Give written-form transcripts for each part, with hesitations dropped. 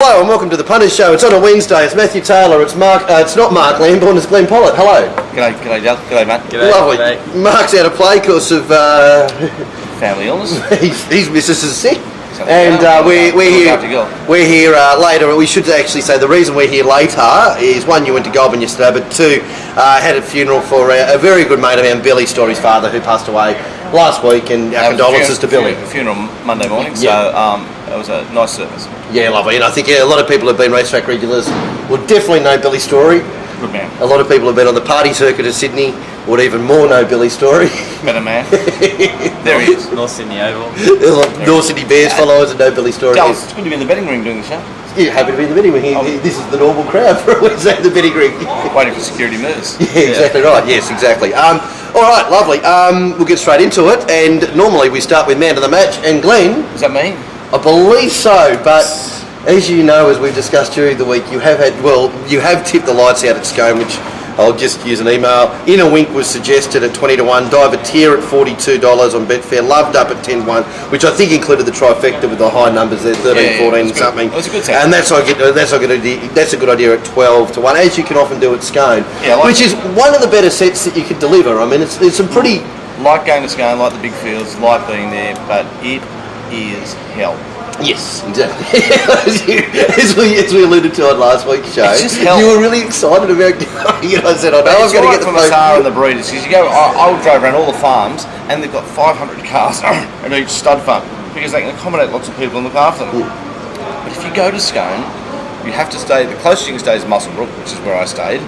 Hello and welcome to the Punters show. It's on a Wednesday. It's Matthew Taylor. It's Mark. It's not Mark Lambourne. It's Glenn Pollitt. Hello. G'day, Dale. G'day, mate. G'day. Lovely. G'day. Mark's out of play because of Family illness. his missus is sick, So, and we're Look after here. girl. We're here later. We should actually say the reason we're here later is one, you went to Goulburn yesterday, but two, had a funeral for a very good mate of mine, Billy Story's father, who passed away last week, and our condolences to Billy. A funeral Monday morning, so it was a nice service. Yeah, lovely. And I think a lot of people have been racetrack regulars will definitely know Billy Story. Good man. A lot of people have been on the party circuit of Sydney, would even more know Billy Story. Better man. There he is. North Sydney Oval. North Sydney Bears followers and know Billy Story. Dale, it's good to be in the betting ring doing the show. Yeah, happy to be in the betting ring. This is the normal crowd for a Wednesday in the betting ring. Waiting for security moves. Yeah, exactly right. Yes, exactly. All right, lovely. We'll get straight into it. And normally we start with man of the match. And Glenn, Does that mean? I believe so, but as you know, as we've discussed during the week, you have tipped the lights out at Scone, which I'll just use an email. In a Wink was suggested at 20 to 1, Divertier at $42 on Betfair, Loved Up at 10 to 1, which I think included the trifecta with the high numbers there, 13, 14 something. It was a good set. And that's a good idea at 12 to 1, as you can often do at Scone, which is one of the better sets that you could deliver. I mean, it's some pretty... Like going to Scone, like the big fields, like being there, but it is hell. Yes, exactly. as we alluded to on last week's show, It's just hell. you were really excited about going, and I said, I know I'm It's going to right get the from phone. Azar and the breeders, because you go, I drove around all the farms, and they've got 500 cars at each stud farm, because they can accommodate lots of people and look after them. But if you go to Scone, you have to stay, the closest you can stay is Musselbrook, which is where I stayed.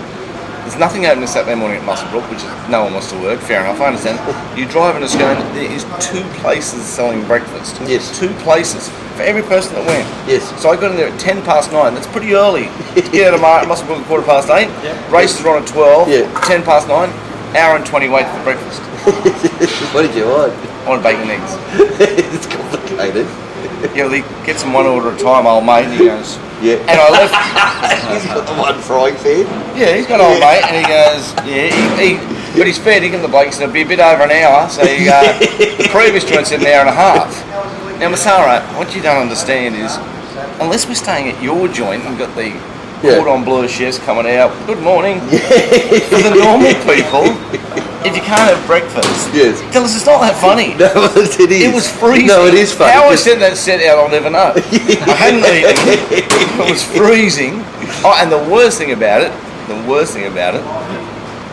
There's nothing open Saturday morning at Musselbrook, which is, no one wants to work, fair enough, I understand. You drive into Scone, there is 2 places selling breakfast. Yes. 2 places for every person that went. Yes. So I got in there at 9:10, that's pretty early. To get out of Musselbrook at 8:15, races are on at 12, 9:10, hour and 20 wait for breakfast. What did you want? I wanted bacon and eggs. It's complicated. Yeah, well, he gets them one order at a time, old mate, and he goes, Yeah. and I left. He's got the one frying pan. Yeah, he's got old mate, and he goes, but he's fair dinkum the bloke, he said it'll be a bit over an hour, so the previous joint said an hour and a half. Now, Masara, what you don't understand is, unless we're staying at your joint and got the cordon bleu chefs coming out, good morning, for the normal people, if you can't have breakfast, tell us it's not that funny. No, it is. It was freezing. No, it is funny. How I sent that set out, I'll never know. I hadn't eaten. It was freezing. Oh, and the worst thing about it,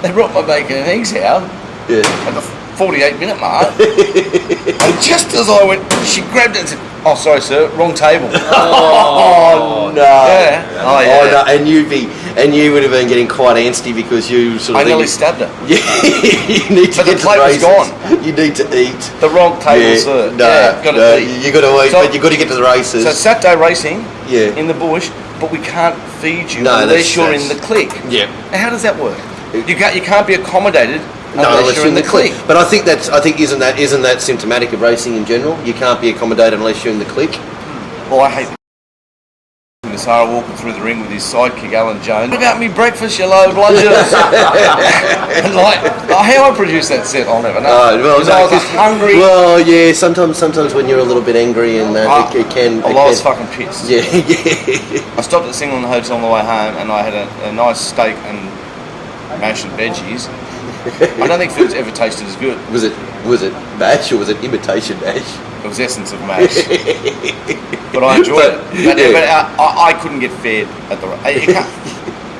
they brought my bacon and eggs out at the 48-minute mark. And just as I went, she grabbed it and said, "Oh, sorry, sir, wrong table." Oh no! Yeah. Oh yeah. Oh no! And you would have been getting quite angsty because you sort of. I nearly stabbed her. Yeah, you need to But the get plate to was races. gone. You need to eat. The wrong table, sir. No, gotta eat. you got to eat, So- but you got to get to the races. So Saturday racing in Yeah. the bush, but we can't feed you No, unless you're that's- in the clique. Yeah. Now, how does that work? You can't be accommodated unless you're in the clique. But I think isn't that symptomatic of racing in general? You can't be accommodated unless you're in the clique. Well, I hate Sarah walking through the ring with his sidekick Alan Jones. What about me breakfast, you low bludgers? And like, how I produce that set, I'll never know. Well, Because I was hungry. Well, yeah. Sometimes when you're a little bit angry and it can. I was fucking pissed. Yeah. I stopped at the Singleton Hotel on the way home, and I had a nice steak and mash and veggies. I don't think food's ever tasted as good. Was it mash or was it imitation mash? It was essence of mash. But I enjoyed it. But I couldn't get fed at the... You can't,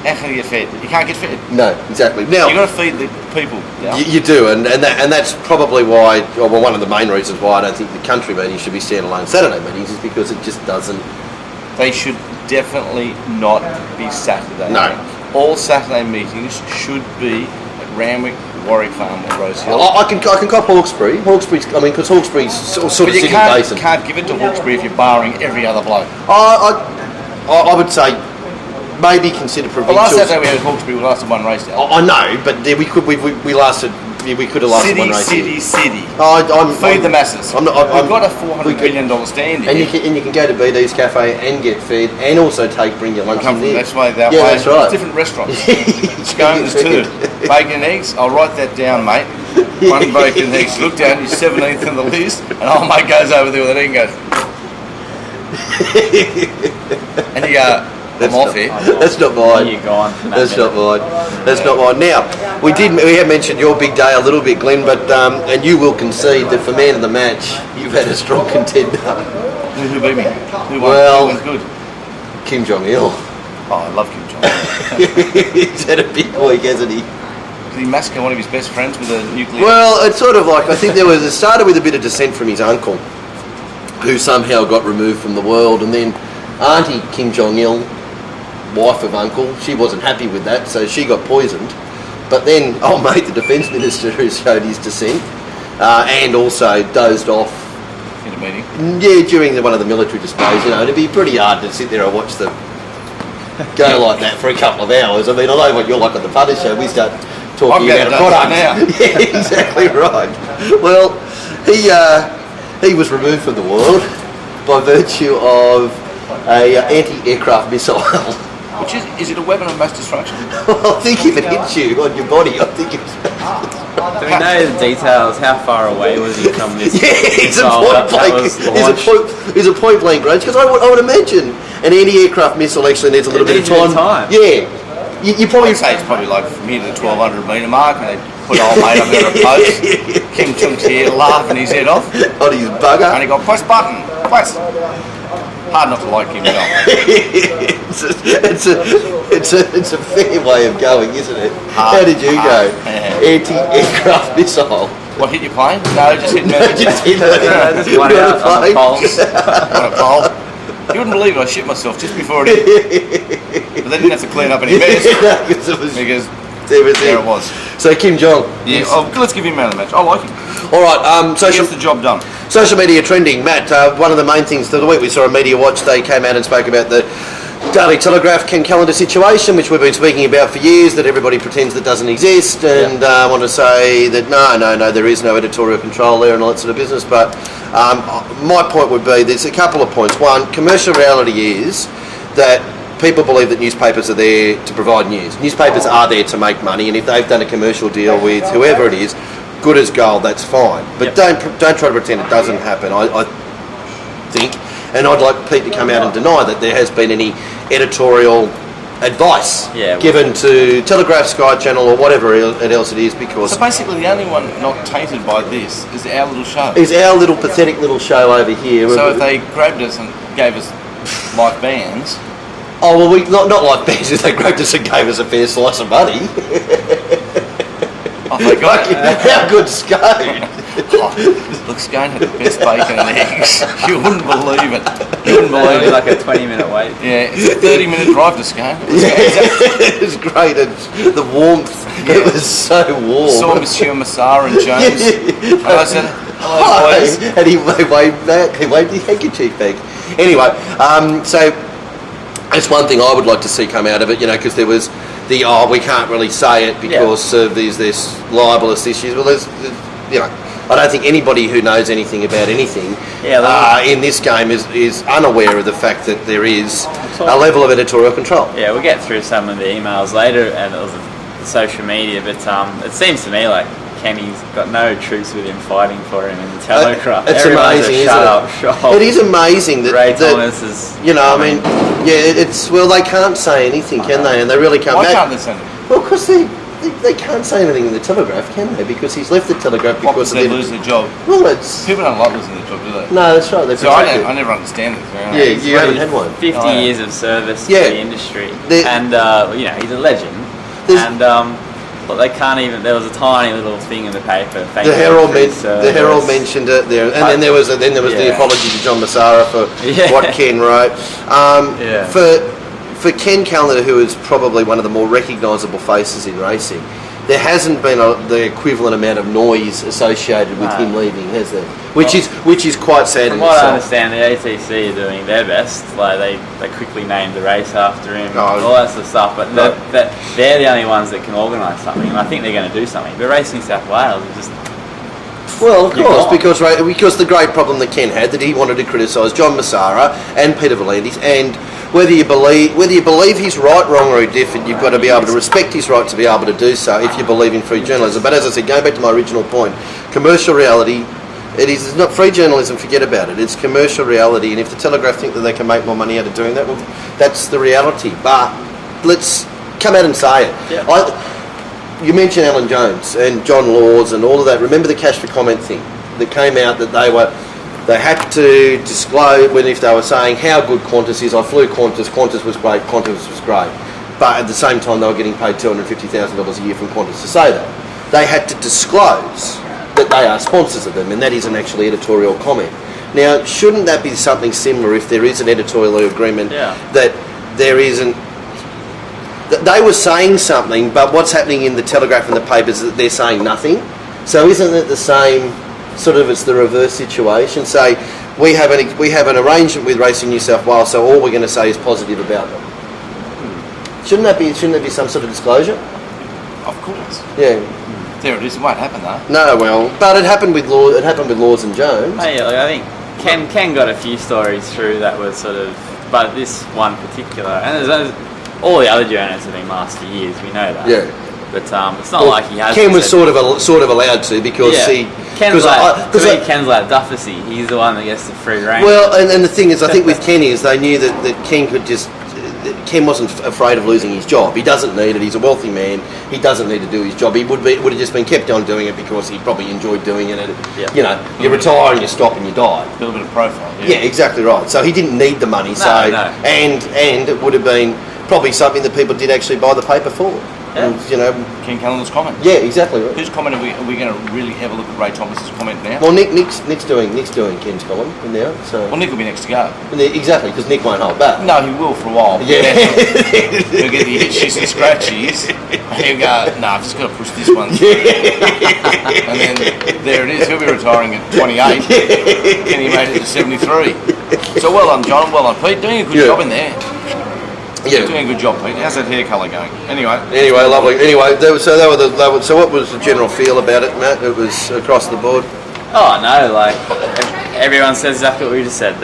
how can you get fed? You can't get fed. No, exactly. Now You've got to feed the people. you do, and that's probably why, well, one of the main reasons why I don't think the country meetings should be standalone Saturday meetings is because it just doesn't... They should definitely not be Saturday. No. All Saturday meetings should be at Randwick, Warwick Farm or Rose Hill. I can cop Hawkesbury. Because Hawkesbury's sort of But you Sydney Basin. can't give it to Hawkesbury if you're barring every other bloke. I would say maybe consider Well, provincials. last Saturday we had Hawkesbury, we lasted one race down. I know, but we could have lasted one race. City. Feed the masses. We've got a $400 million stand here. And you can go to BD's Cafe and get fed, and also bring your lunch in there. That's way that yeah, way. that's right. It's different restaurants. Scones too. Bacon and eggs. I'll write that down, mate. One bacon and eggs. Look down. You're 17th on the list, and old mate goes over there with it and goes. And you go, I'm off here. That's not mine. You're gone. That's not mine. That's not mine. Now, we have mentioned your big day a little bit, Glenn, but and you will concede that for man of the match, you've had a strong contender. Who beat me? Who won? Well, Who was good? Kim Jong-il. Oh, I love Kim Jong-un. He's had a big week, hasn't he? Did he massacre one of his best friends with a nuclear? Well, it's sort of like, I think it started with a bit of dissent from his uncle, who somehow got removed from the world, and then Auntie Kim Jong-il, wife of uncle, she wasn't happy with that, so she got poisoned. But then, old mate, the defence minister, who showed his dissent, and also dozed off. In a meeting? Yeah, during one of the military displays, it'd be pretty hard to sit there and watch them go like that for a couple of hours. I mean, I know what you're like on the Punters show, we start talking about a product. Now. Yeah, exactly right. Well, he was removed from the world by virtue of a anti-aircraft missile. Which is it a weapon of mass destruction? Well, I think if it hits you on your body, I think it's... Do we know the details? How far away was he from this? Yeah, it's a missile point blank range, because I would imagine an anti-aircraft missile actually needs a little bit of time. Yeah. You probably say it's probably like from here to the 1200 metre mark, and they put old mate up there at a post. Kim Jong's here laughing his head off. On his bugger. And he got press button, press. Hard not to like Kim Jong. it's a fair way of going, isn't it? How did you go? Anti-aircraft missile. What, hit your plane? No, just hit me. Just hit just one out on the poles. On a pole. You wouldn't believe it, I shit myself just before it hit. But they didn't have to clean up any mess. Because there it was. So Kim Jong. Yeah, let's give him man of the match. I like him. All right, He gets the job done. Social media trending. Matt, one of the main things of the week we saw on Media Watch, they came out and spoke about the Daily Telegraph Ken Calendar situation, which we've been speaking about for years, that everybody pretends that doesn't exist, and I want to say that no, there is no editorial control there and all that sort of business. But my point would be, there's a couple of points. One, commercial reality is that people believe that newspapers are there to provide news. Newspapers are there to make money, and if they've done a commercial deal with whoever it is, good as gold, that's fine. But don't try to pretend it doesn't happen. I think, and I'd like Pete to come out and deny that there has been any editorial advice given to Telegraph, Sky Channel, or whatever else it is, because... So basically the only one not tainted by this is our little show. Is our little pathetic little show over here. So if they grabbed us and gave us live bands... Oh, well, we not like bands, if they grabbed us and gave us a fair slice of money. Oh my God. How good Scone. Look, Scone had the best bacon and eggs. You wouldn't believe it. You wouldn't believe it. Like a 20-minute wait. Yeah, it's a 30-minute drive to Scone. It was great. And the warmth. Yeah. It was so warm. Saw Monsieur Massara and Jones. And I said, hello, boys. And he waved back. He waved his handkerchief back. Anyway, so that's one thing I would like to see come out of it, because there was we can't really say it because of these libelous issues. Well, there's I don't think anybody who knows anything about anything in this game is unaware of the fact that there is a level of editorial control. Yeah, we'll get through some of the emails later and the social media, but it seems to me like Kenny's got no troops with him fighting for him in the Telegraph. It's amazing, isn't it? It is amazing that Ray Thomas is. They can't say anything, can they? And they really can't. Why can't they say anything? Well, because they can't say anything in the Telegraph, can they? Because he's left the Telegraph because they lose their job. Well, people don't like losing their job, do they? No, that's right. I never understand it. Yeah, you haven't had one. 50 years of service to the industry, and he's a legend. But they can't even. There was a tiny little thing in the paper. The Herald mentioned it there, and then there was the apology to John Massara for what Ken wrote. For Ken Calendar, who is probably one of the more recognisable faces in racing, there hasn't been the equivalent amount of noise associated with him leaving, has there? Which is quite sad. From what I understand, the ATC are doing their best. Like they quickly named the race after him, and all that sort of stuff. But they're the only ones that can organise something, and I think they're going to do something. But Racing South Wales is just. Well, of course, because the great problem that Ken had, that he wanted to criticise John Massara and Peter V'landys, and whether you believe he's right, wrong, or indifferent, you've got to be able to respect his right to be able to do so if you believe in free journalism. But as I said, going back to my original point, commercial reality It is. It's not free journalism. Forget about it. It's commercial reality. And if the Telegraph think that they can make more money out of doing that, well, that's the reality. But let's come out and say it. Yeah. You mentioned Alan Jones and John Laws and all of that. Remember the cash for comment thing that came out that they had to disclose when if they were saying how good Qantas is. I flew Qantas. Qantas was great. Qantas was great. But at the same time, they were getting paid $250,000 a year from Qantas to say that. They had to disclose that they are sponsors of them, and that isn't actually editorial comment. Now, shouldn't that be something similar if there is an editorial agreement that there isn't... They were saying something, but what's happening in the Telegraph and the papers is that they're saying nothing. So isn't it the same, sort of, it's the reverse situation? Say, we have an arrangement with Racing New South Wales, so all we're going to say is positive about them. Shouldn't there be some sort of disclosure? Of course. Yeah. There it is. It won't happen though. No, well, but it happened with Laws and Jones. Hey, like, I think Ken got a few stories through that was sort of, but this one particular, and there's all the other journalists have been masked for years. We know that. Yeah. But it's not like he has. Ken was sort of allowed to because Ken's like Dufficy. He's the one that gets the free rein. Well, and the thing is, I think with Ken is they knew that Ken could just. Ken wasn't afraid of losing his job. He doesn't need it. He's a wealthy man. He doesn't need to do his job. He would have just been kept on doing it because he probably enjoyed doing it. And, you know, you retire and you stop and you die. A little bit of profile. Yeah, exactly right. So he didn't need the money. And it would have been probably something that people did actually buy the paper for. Yeah. And, you know, Ken Callan's comment. Yeah, exactly. Right. Whose comment are we going to really have a look at Ray Thomas's comment now? Well, Nick's doing Ken's column now. So. Well, Nick will be next to go. Exactly, because Nick won't hold back. No, he will for a while. Yeah. He'll get the itchies and scratchies. And he'll go, no, I've just got to push this one. And then there it is. He'll be retiring at 28. And he made it to 73. So well done, John. Well done, Pete. Doing a good job in there. Yeah, doing a good job, Pete. How's that hair colour going? Anyway, lovely. Anyway, so what was the general feel about it, Matt? It was across the board. Oh no, like everyone says exactly what we just said.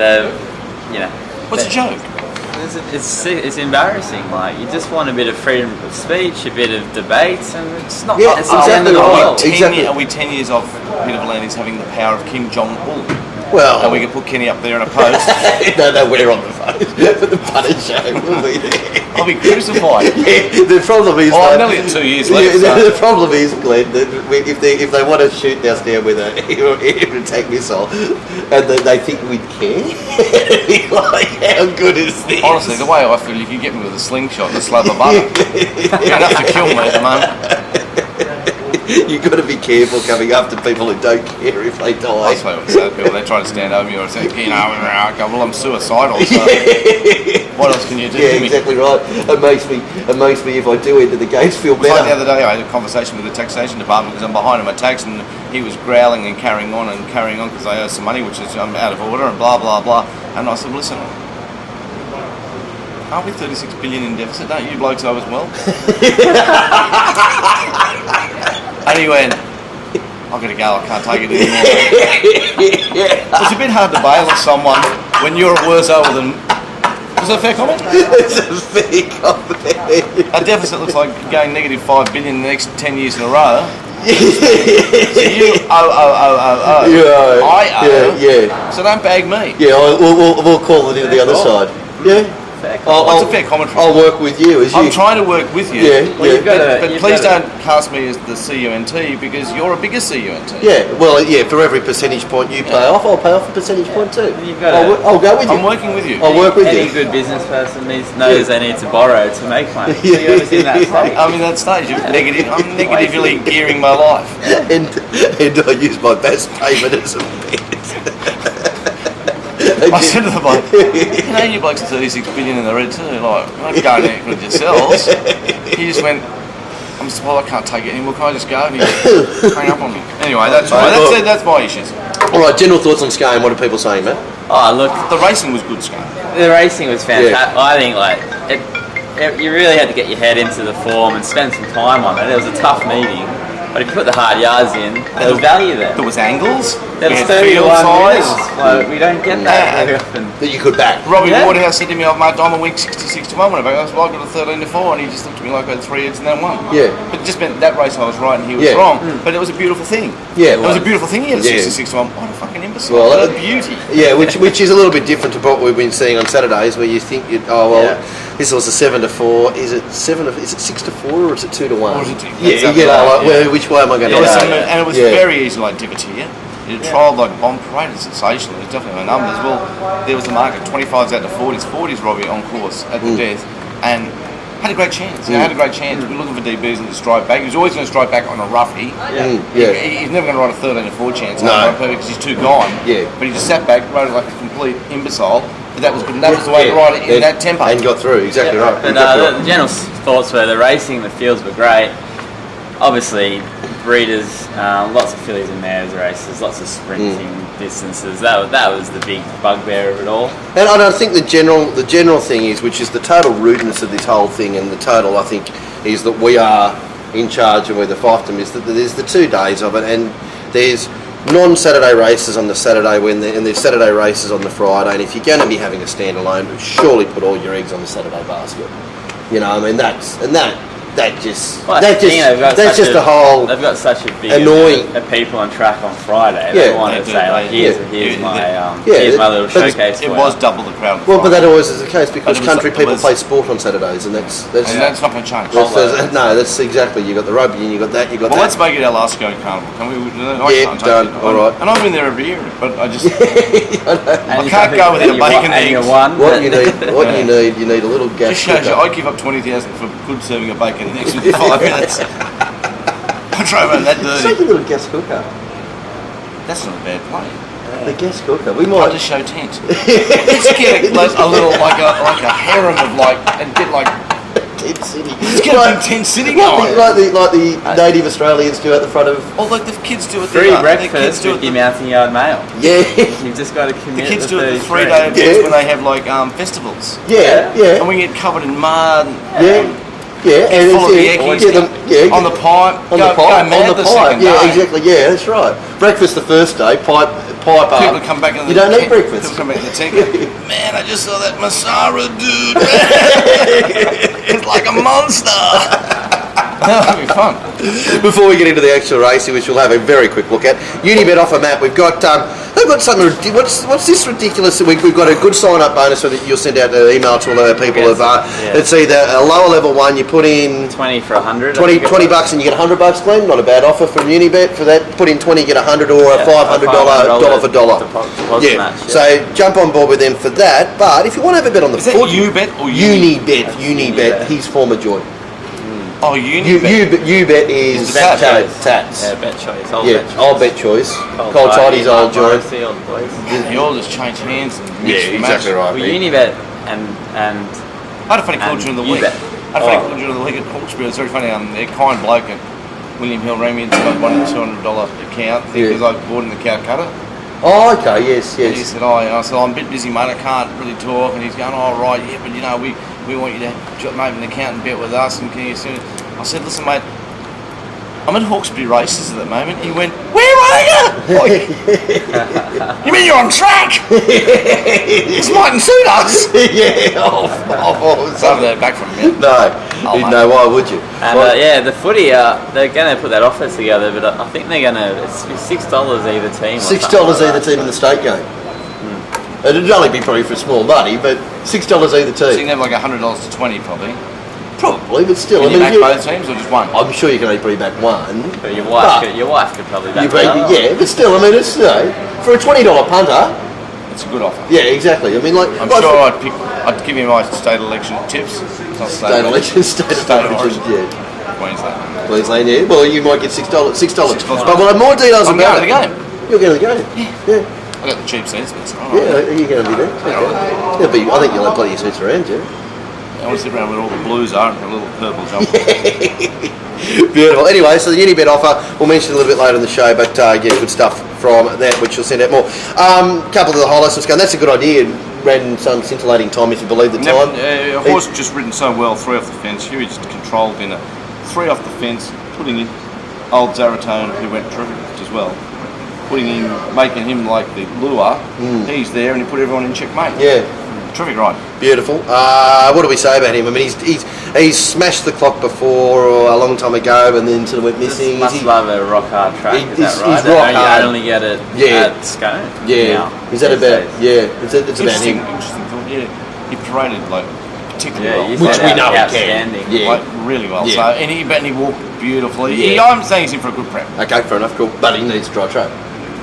What's the joke? It's embarrassing. Like you just want a bit of freedom of speech, a bit of debate, and it's not. Yeah, it's not the end of the world. Are we 10 years off Peter V'landys having the power of Kim Jong-un? Well, and we can put Kenny up there in a post. no, we're on the post for the punter show. We'll be there. I'll be crucified. Yeah, the problem is. I'm nearly at 2 years left. The problem is, Glenn, that if they want to shoot us down with an air attack missile, and they think we'd care, like, how good is this? Honestly, the way I feel, if you get me with a slingshot and a slab of butter, you're enough to kill me at the moment. You've got to be careful coming up to people who don't care if they die. That's what some people, they try to stand over you or say, well, I'm suicidal, so what else can you do to me? Yeah, exactly right. It makes me if I do enter the gates feel better. Like the other day I had a conversation with the taxation department because I'm behind him at tax and he was growling and carrying on because I owe some money which is out of order and blah blah blah, and I said, listen, aren't we 36 billion in deficit? Don't you blokes owe as well? And he went, I've got to go, I can't take it anymore. So it's a bit hard to bail at someone when you're worse over than... Was that a fair comment? It's a fair comment. Our deficit looks like going negative 5 billion in the next 10 years in a row. So you owe. Yeah. I owe. Yeah. So don't bag me. Yeah, we'll call it into the other side. Yeah. It's a fair commentary. I'll work with you. I'm trying to work with you. Yeah, but please don't cast me as the CUNT because you're a bigger CUNT. Yeah, well, for every percentage point you pay off, I'll pay off a percentage point too. I'll go with you. I'm working with you. I'll work with you. Any good business person knows they need to borrow to make money. So you're always in that stage. I'm in that stage of negative. I'm negatively gearing my life. And I use my best payment as a bet. I said to the bloke, you blokes are 36 billion in the red too, like, I'm not going out with yourselves. He just went, I can't take it anymore, can I just go? And he hung up on me. Anyway, that's my issues. Alright, general thoughts on Scone, what are people saying, man? Oh, look. The racing was good, Scone. The racing was fantastic. Yeah. I think, you really had to get your head into the form and spend some time on it. It was a tough meeting. But if you put the hard yards in, there was value there. There was angles. That's had 31 field winners. size. Like, we don't get that very often. That you could back. Robbie Yeah. Waterhouse said to me, "Oh, mate, I'm a week 66 to 1 when I back." I was like, "I got a 13 to 4," and he just looked at me like I had 3 heads and then 1. Yeah. But it just meant that race I was right and he was Yeah. wrong. But it was a beautiful thing. Yeah, it was a beautiful thing. He had a Yeah. 66 to 1. What a fucking imbecile! Well, What a beauty. Yeah, which is a little bit different to what we've been seeing on Saturdays, where you think, this was a 7 to 4. Is it 6 to 4 or is it 2 to 1? Or is it 2? Yeah, Exactly you know, right, like, yeah. well, which way am I going to go? And it was Yeah. very easy like divot here. It trialled like a bomb parade and sensational. It was definitely no numbers. Well, there was the market, 25s out to 40s, Robbie on course at the death, and had a great chance. Had a great chance. We were looking for DBs and to strike back. He was always going to strike back on a roughie. He's never going to ride a 13 to 4 chance. No. Because he's too gone. Yeah. But he just sat back, rode it like a complete imbecile. But that was good. And that was the way to ride it in that tempo. And got through, exactly right. But Exactly right. the general thoughts were the racing, the fields were great. Obviously, breeders, lots of fillies and mares races, lots of sprinting distances. That was the big bugbear of it all. And I think the general thing is, which is the total rudeness of this whole thing, and the total, I think, is that we are in charge and we're the fiefdom, is that there's the 2 days of it, and there's non-Saturday races on the Saturday and there's Saturday races on the Friday, and if you're going to be having a standalone, surely put all your eggs on the Saturday basket. You know, I mean, that's just the whole. They've got such a big annoying amount of people on track on Friday. Yeah. They want to They do, say like, they- here's my Yeah, little but showcase. It for was you. double the crowd. Well, but that always is the case because But it was- country it people was- play sport on Saturdays, and that's And that's not going to change. no, that's exactly. You got the rugby, and you got that, you got Well, that. let's make it our last Scone Carnival. Can we? Yeah, can't take done. it. All right. And I've been there every year, but I just And I can't go without a bacon and you eggs. won. What you need a little gas. just shows you. cooker. I give up 20,000 for good serving of bacon and eggs within 5 minutes. I drove home that Just take dirty. a little gas cooker. That's not a bad play. The gas cooker. We I might. just show tent. Let's get a little like a harem of and get like Tent City. let's get a big tent city going. Like the native Australians do at the front of. Or like the kids do it. Free the kids breakfast do with it. your Mountain Yard mail. Yeah. You've just got to The commit. kids do it the 33. 3-day events Yeah. when they have like festivals, Yeah. and we get covered in mud. Yeah, and Full of the it's eggies. On the pipe. on go, the pipe, Go mad on the the pipe. second Yeah, day. exactly. Yeah, that's right. Breakfast the first day, pipe up. People come back in the You don't need tent. breakfast. People come back in the tent. Go, man, I just saw that Masara dude. It's like a monster. That'll be fun. Before we get into the actual racing, which we'll have a very quick look at, Unibet offer map. We've got they've got something. What's this ridiculous? We've got a good sign-up bonus so that you'll send out an email to all our people. It's either a lower level one. You put in 20 for 100. 20 bucks and you get $100, Glenn. Not a bad offer from Unibet for that. Put in 20, get 100, or a $500 dollar for dollar. Deposit match, yeah. So jump on board with them for that. But if you want to have a bet on the Is that Ubet or Unibet, Unibet. his former joint. Oh, Ubet is Bet Tats. choice. Tats. Yeah, bet choice. Old Yeah, bet choice. old bet choice. Cold Tidy's old joint. Old boys. They all just change hands and mix Yeah, and match. exactly right. Well, Unibet and I had a funny call And during the you week. bet. I had a funny call during the week at Hawkesbury. It's very funny. They're kind bloke at William Hill rang me and said I won a $200 account thing because I bought in the Calcutta. Oh, okay, yes. And he said, I said, I'm a bit busy, mate. I can't really talk. And he's going, oh, right, yeah, but we want you to open an account and bet with us. And can you see? I said, listen, mate, I'm at Hawkesbury races at the moment. He went, where are you? You mean you're on track? This mightn't suit us. Yeah. So that back from me. No, why would you? And the footy, they're going to put that offer together, but I think they're going to, it's $6 either team. $6 either team in the state game. It'd only be probably for small money, but $6 either So you team. can have like $100 to 20 probably. Probably, but still. Can you if back both teams or just one? I'm sure you can only probably back one. But your wife could probably back Yeah, but still, I mean, it's for a $20 punter. It's a good offer. Yeah, exactly. I mean, like I'm sure I'd give you my state election tips. Not state election, state State election, origin. yeah. Queensland. Queensland, yeah. Well, you might get $6. $6. $6. But we'll have more details I'm about going to the game. You're going to the game. Yeah. I got the cheap seats, but it's all right. Yeah, you're going to be there. Okay. I think you'll have plenty of seats around, yeah. I want to sit around where all the blues are and put a little purple jumper. Beautiful. Anyway, so the Unibet offer, we'll mention it a little bit later in the show, but yeah, good stuff from that, which you'll send out more. Couple of the highlights of Scone. That's a good idea. Ran some scintillating time, if you believe the time. A horse just ridden so well, 3 off the fence. Huey just controlled winner. 3 off the fence, putting in old Zaratone, who went terrific as well. making him like the lure. He's there and he put everyone in checkmate. Yeah. Terrific ride. Beautiful. What do we say about him? I mean, he's smashed the clock before or a long time ago, and then sort of went missing. Must love a rock hard track. Is that right? He's rock hard. You only get it at Scone. Yeah. Now, is that about? Yeah. It's about him. Interesting thought. Yeah. He paraded like particularly well, which we know he can. Yeah. Like really well. Yeah. So and he walked beautifully. Yeah. I'm saying he's in for a good prep. Okay, fair enough. Cool. But he needs dry track.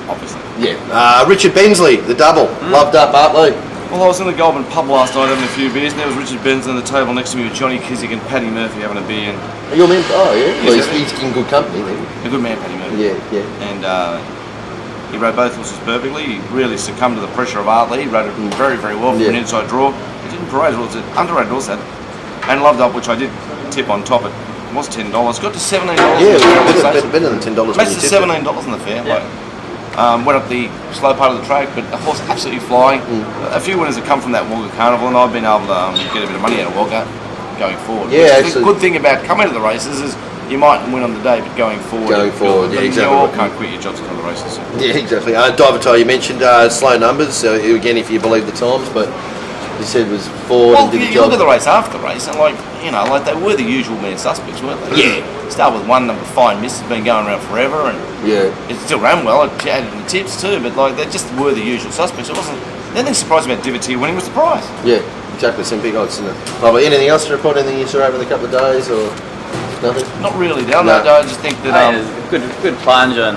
Obviously. Yeah. Richard Bensley, the double, loved up Bartley. Well, I was in the Goulburn pub last night having a few beers, and there was Richard Bensley on the table next to me with Johnny Kissick and Paddy Murphy having a beer. And Your man? Oh yeah. Well, he's in good company then. a good man, Paddy Murphy. Yeah. And he rode both horses perfectly. He really succumbed to the pressure of Artley. He rode it very, very well from an inside draw. He didn't parade well. It's an underrated horse that. And Loved Up, which I did tip on top. It was $10. Got to $17. Yeah, better than $10. Makes it $17 in the fair. Yeah. Went up the slow part of the track, but the horse absolutely flying. A few winners have come from that Wagga Carnival, and I've been able to get a bit of money out of Wagga going forward. Yeah, the good thing about coming to the races is you might win on the day, but going forward, yeah, exactly. You all can't quit your jobs on the races. So. Yeah, exactly. Divertile, you mentioned slow numbers, again, if you believe the times, but you said was forward and did the you job. look at the race after the race, and like they were the usual main suspects, weren't they? Yeah. Start with one number Fine Miss has been going around forever, and it still ran well. It added the tips too, but like they just were the usual suspects. It wasn't. The only thing surprising about Divotee winning was the prize. Yeah, exactly. Some big odds, isn't it? Lovely. Anything else to report? Anything you saw over the couple of days, or nothing? Not really. No. I just think that good plunge on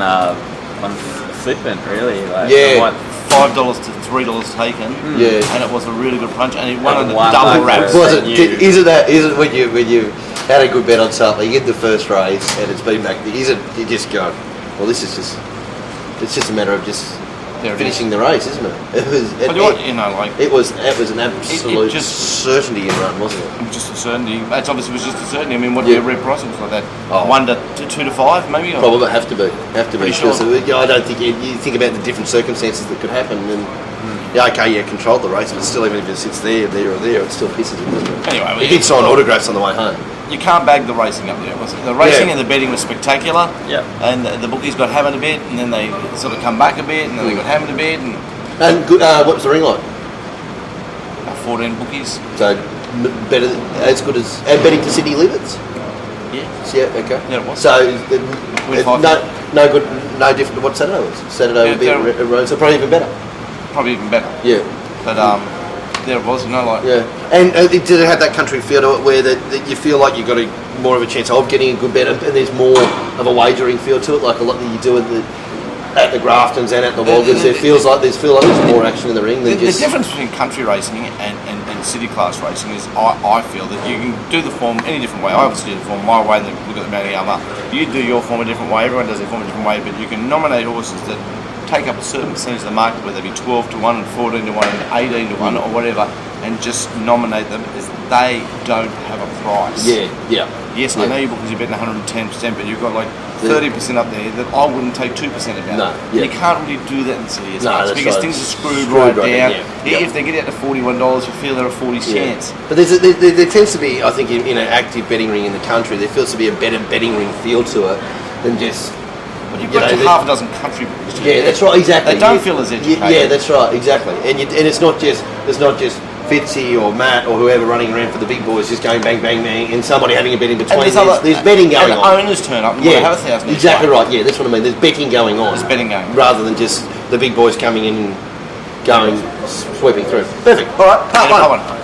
flippant, really. Like, $5 to $3 taken. Yeah, and it was a really good punch, and he won on the double wraps. Was it? Is it when you had a good bet on something in the first race and it's been back? Is it? You just go, well, this is just. It's just a matter of just finishing the race, isn't it? It was an absolute certainty in run, wasn't it? Just a certainty. It obviously was just a certainty. I mean, what do you reprice it like that? 1 to 2 to 5, maybe. Probably have to be. Sure. I don't think you think about the different circumstances that could happen, and controlled the race, but still, even if it sits there, it still pisses him, doesn't it? Anyway, he did sign autographs on the way home. You can't bag the racing up there, was it? The racing and the betting was spectacular. Yeah. And the bookies got hammered a bit, and then they sort of come back a bit, and then they got hammered a bit, and good, what was the ring line? 14 bookies. So better, as good as betting to Sydney Liverts. Yeah. Yeah. Okay. Yeah, it was. So no good, no different to what Saturday was. Saturday would be a road, so probably even better. Probably even better. Yeah. But there it was, Yeah. And did it have that country feel to it where that you feel like you've got more of a chance of getting a good bet, and there's more of a wagering feel to it, like a lot that you do at the Graftons and at the Waggas? There feels like there's more action in the ring than just... The difference between country racing and city class racing is I feel that you can do the form any different way. I obviously do the form my way, and then look at the Mountie Alma. You do your form a different way, everyone does their form a different way, but you can nominate horses that take up a certain percentage of the market, whether they be 12 to 1 and 14 to 1 and 18 to 1 or whatever, and just nominate them as they don't have a price. Yeah. Yes, I know you because you're betting 110%, but you've got like 30% up there that I wouldn't take 2% about. No, you can't really do that in city because things are screwed right down. Yeah. If they get out to $41, you feel they're a 40 chance. But there tends to be, I think, in an active betting ring in the country, there feels to be a better betting ring feel to it than just... But you've got half a dozen country books. Yeah, that's right, exactly. They don't feel as educated. Yeah, that's right, exactly. And it's not just Fitzy or Matt or whoever running around for the big boys just going bang, bang, bang, and somebody having a bet in between. There's betting going on. And owners turn up and have 1,000. Exactly right, yeah, that's what I mean. There's betting going on. There's betting going on. Rather than just the big boys coming in and going, sweeping through. Perfect. All right, part one.